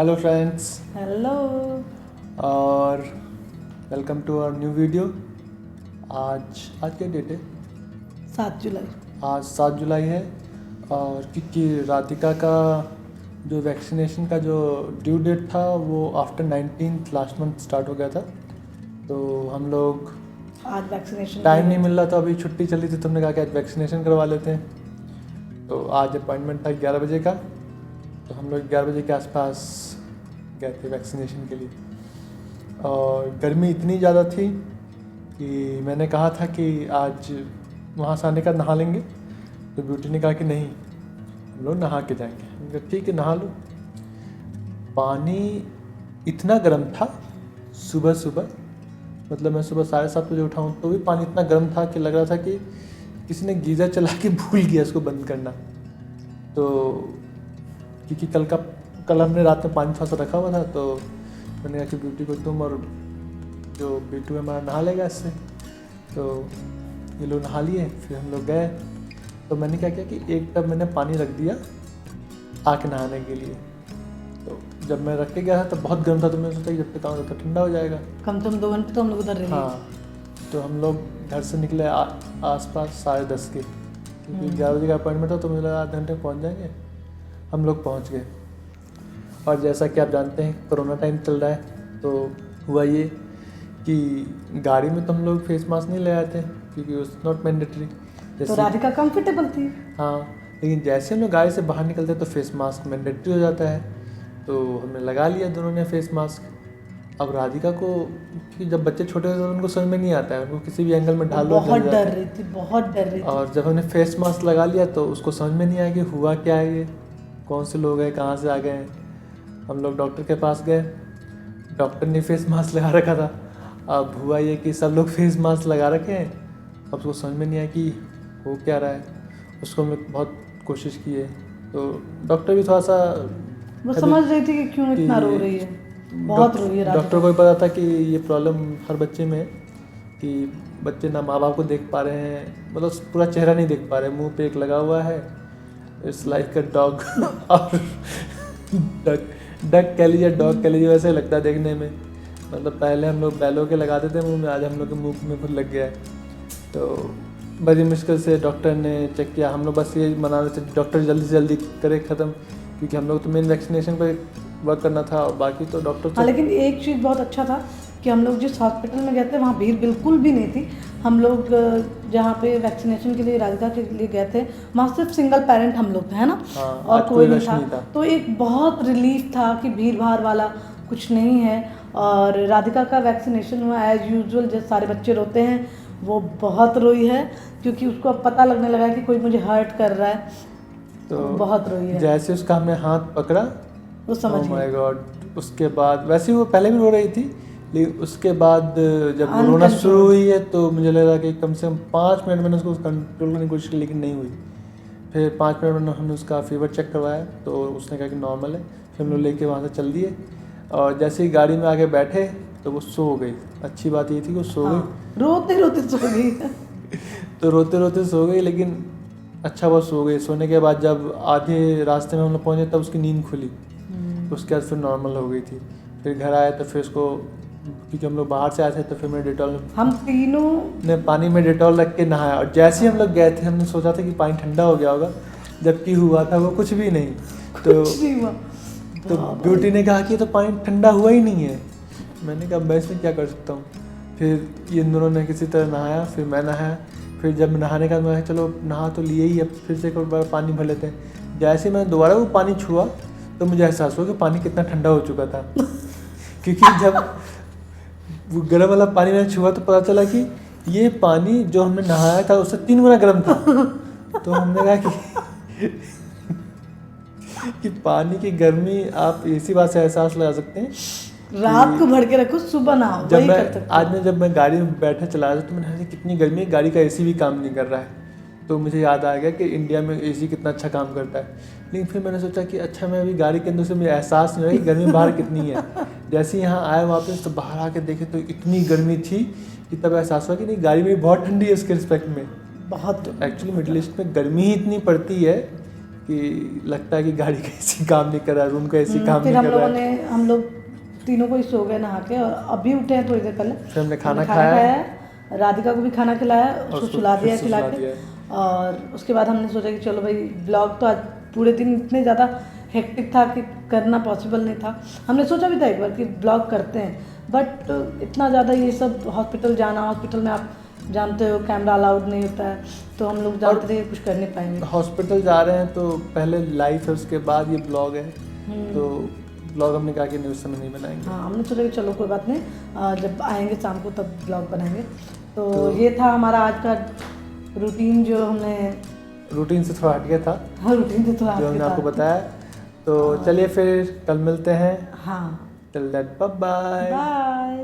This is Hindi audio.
Hello friends hello. और welcome to our new video. आज क्या डेट है? 7 जुलाई। आज 7 जुलाई है। और क्योंकि राधिका का जो वैक्सीनेशन का जो ड्यू डेट था वो after 19th last month start हो गया था, तो हम लोग आज वैक्सीनेशन टाइम नहीं मिल रहा था, अभी छुट्टी चली थी, तुमने कहा कि आज वैक्सीनेशन करवा लेते हैं। तो आज अपॉइंटमेंट था 11 बजे का, तो हम लोग 11 बजे के आसपास गए थे वैक्सीनेशन के लिए। और गर्मी इतनी ज़्यादा थी कि मैंने कहा था कि आज वहाँ से आने का नहा लेंगे, तो ब्यूटी ने कहा कि नहीं, हम लोग नहा के जाएंगे। मैंने कहा ठीक है नहा लो। पानी इतना गर्म था सुबह सुबह, मतलब मैं सुबह 7:30 बजे उठा हूँ तो भी पानी इतना गर्म था कि लग रहा था कि किसी ने गीज़र चला के भूल गया इसको बंद करना। तो क्योंकि कल हमने रात में पानी थोड़ा सा रखा हुआ था, तो मैंने कहा कि ब्यूटी को तुम और जो बेटू है हमारा नहा लेगा इससे। तो ये लोग नहा लिए, फिर हम लोग गए। तो मैंने क्या किया कि एक टब मैंने पानी रख दिया आके नहाने के लिए। तो जब मैं रख के गया था तब बहुत गर्म था, तो मैंने सोचा कि जब तक आऊँ तब तक ठंडा हो जाएगा। कम से कम 2 घंटे तो हम लोग उधर रहे। हाँ, तो हम लोग घर से निकले आसपास 10:30 के, क्योंकि 11 बजे का अपॉइंटमेंट था, तो मुझे लगा आधे घंटे में पहुँच जाएंगे। हम लोग पहुँच गए। और जैसा कि आप जानते हैं कोरोना टाइम चल रहा है, तो हुआ ये कि गाड़ी में तो हम लोग फेस मास्क नहीं ले आए थे क्योंकि इट्स नॉट मैंडेटरी। तो राधिका कंफर्टेबल थी। हाँ, लेकिन जैसे हम लोग गाड़ी से बाहर निकलते तो फेस मास्क मैंडेटरी हो जाता है, तो हमने लगा लिया दोनों ने फेस मास्क। अब राधिका को कि जब बच्चे छोटे होते हैं तो उनको समझ में नहीं आता है, उनको किसी भी एंगल में ढाल लो बहुत डर रही थी, बहुत डर रही थी। और जब हमने फेस मास्क लगा लिया तो उसको समझ में नहीं आया कि हुआ क्या है, ये कौन से लोग हैं, कहाँ से आ गए हैं। हम लोग डॉक्टर के पास गए, डॉक्टर ने फेस मास्क लगा रखा था। अब हुआ ये कि सब लोग फेस मास्क लगा रखे हैं, अब उसको समझ में नहीं आया कि हो क्या रहा है। उसको हम लोग बहुत कोशिश की है, तो डॉक्टर भी थोड़ा सा वो समझ रही थी कि क्यों इतना रो रही है, बहुत रो रही है राधिका। डॉक्टर को भी पता था कि ये प्रॉब्लम हर बच्चे में है कि बच्चे ना माँ बाप को देख पा रहे हैं, मतलब पूरा चेहरा नहीं देख पा रहे, मुंह पे एक लगा हुआ है, इट्स लाइक अ डॉग और डक कह लीजिए, डॉग कह लीजिए, वैसे लगता है देखने में। मतलब पहले हम लोग बैलों के लगाते थे मुंह में, आज हम लोग के मुंह में खुद लग गया है। तो बड़ी मुश्किल से डॉक्टर ने चेक किया। हम लोग बस ये मना रहे थे डॉक्टर जल्दी से जल्दी करे ख़त्म, क्योंकि हम लोग तो मेन वैक्सीनेशन पर वर्क करना था और बाकी तो डॉक्टर। हाँ, लेकिन एक चीज़ बहुत अच्छा था कि हम लोग जिस हॉस्पिटल में गए थे वहाँ भीड़ बिल्कुल भी नहीं थी। हम लोग जहाँ पे वैक्सीनेशन के लिए राधिका के लिए गए थे वहाँ सिर्फ सिंगल पेरेंट हम लोग थे, है ना। हाँ, और कोई नहीं रश था। तो एक बहुत रिलीफ था कि भीड़ भाड़ वाला कुछ नहीं है। और राधिका का वैक्सीनेशन हुआ एज यूजुअल, जैसे सारे बच्चे रोते हैं, वो बहुत रोई है क्योंकि उसको अब पता लगने लगा कि कोई मुझे हर्ट कर रहा है, तो बहुत रोई है। जैसे उसका हमने हाथ पकड़ा वो समझ गई। My God. उसके बाद वैसे वो पहले भी रो रही थी, लेकिन उसके बाद जब रोना शुरू हुई है तो मुझे लग रहा कि कम से कम 5 मिनट मैंने उसको कंट्रोल करने की कोशिश की, लेकिन नहीं हुई। फिर 5 मिनट में हमने उसका फीवर चेक करवाया तो उसने कहा कि नॉर्मल है। फिर हम लोग लेके वहाँ से चल दिए, और जैसे ही गाड़ी में आके बैठे तो वो सो गई। अच्छी बात ये थी कि वो सो गई। रोते रोते सो गई। तो रोते रोते सो गई, लेकिन अच्छा वो सो गई। सोने के बाद जब आधे रास्ते में हम लोग पहुँचे तब उसकी नींद खुली, उसके बाद फिर नॉर्मल हो गई थी। फिर घर आए तो फिर उसको, क्योंकि हम लोग बाहर से आए थे, तो फिर मैं डेटॉल, हम तीनों ने पानी में डेटॉल रख के नहाया। और जैसे ही हम लोग गए थे हमने सोचा था कि पानी ठंडा हो गया होगा, जबकि हुआ था वो कुछ भी नहीं। कुछ नहीं हुआ। तो ब्यूटी ने कहा कि तो पानी ठंडा हुआ ही नहीं है। मैंने कहा मैं इसमें क्या कर सकता हूँ। फिर इन दोनों ने किसी तरह नहाया, फिर मैं नहाया। फिर जब नहाने का मैं चलो नहा तो लिए ही, अब फिर से एक बार पानी भर लेते हैं। जैसे ही मैंने दोबारा वो पानी छुआ तो मुझे एहसास हुआ कि पानी कितना ठंडा हो चुका था। क्योंकि जब वो गर्म वाला पानी मैंने छुआ तो पता चला कि ये पानी जो हमने नहाया था उससे 3 गुना गर्म था। तो हमने कहा कि पानी की गर्मी आप इसी बात से एहसास लगा सकते हैं, रात को भर के रखो, सुबह ना हो। जब मैं गाड़ी में बैठे चला रहा था तो मैंने कहा कितनी गर्मी है, गाड़ी का एसी भी काम नहीं कर रहा है। तो मुझे याद आ गया कि इंडिया में एसी कितना अच्छा काम करता है। लेकिन फिर मैंने सोचा कि अच्छा, मैं अभी गाड़ी के अंदर से मुझे एहसास नहीं हो रहा कि गर्मी बाहर कितनी है। जैसे ही यहाँ आए वापस तो बाहर आके देखे तो इतनी गर्मी थी कि तब एहसास हुआ कि नहीं, गाड़ी में बहुत ठंडी है उसके रिस्पेक्ट में। बहुत। एक्चुअली मिडिल ईस्ट में गर्मी ही इतनी पड़ती है कि लगता है कि गाड़ी का एसी काम नहीं कर रहा, रूम का एसी काम फिर नहीं कर रहा है। हम लोग तीनों को ही सो गए नहा के, और अभी उठे हैं थोड़ी देर पहले। फिर हमने खाना खाया है, राधिका को भी खाना खिलाया, उसको सुला दिया फिर खिला सुला के। दिया। और उसके बाद हमने सोचा कि चलो भाई, ब्लॉग तो आज पूरे दिन इतने ज़्यादा हेक्टिक था कि करना पॉसिबल नहीं था। हमने सोचा भी था एक बार कि ब्लॉग करते हैं, बट इतना ज़्यादा ये सब हॉस्पिटल जाना, हॉस्पिटल में आप जानते हो कैमरा अलाउड नहीं होता है, तो हम लोग जानते थे कुछ कर नहीं पाएंगे। हॉस्पिटल जा रहे हैं तो पहले लाइफ है, उसके बाद ये ब्लॉग है, तो ब्लॉग हमने कहा कि नहीं उस समय नहीं बनाएंगे। हाँ, हमने सोचा कि चलो कोई बात नहीं, जब आएंगे शाम को तब ब्लॉग बनाएंगे। तो ये था हमारा आज का रूटीन, जो हमने रूटीन से थोड़ा हट गया था, रूटीन से थोड़ा जो हमने आपको बताया। तो चलिए फिर कल मिलते हैं। हाँ, till that bye bye. Bye.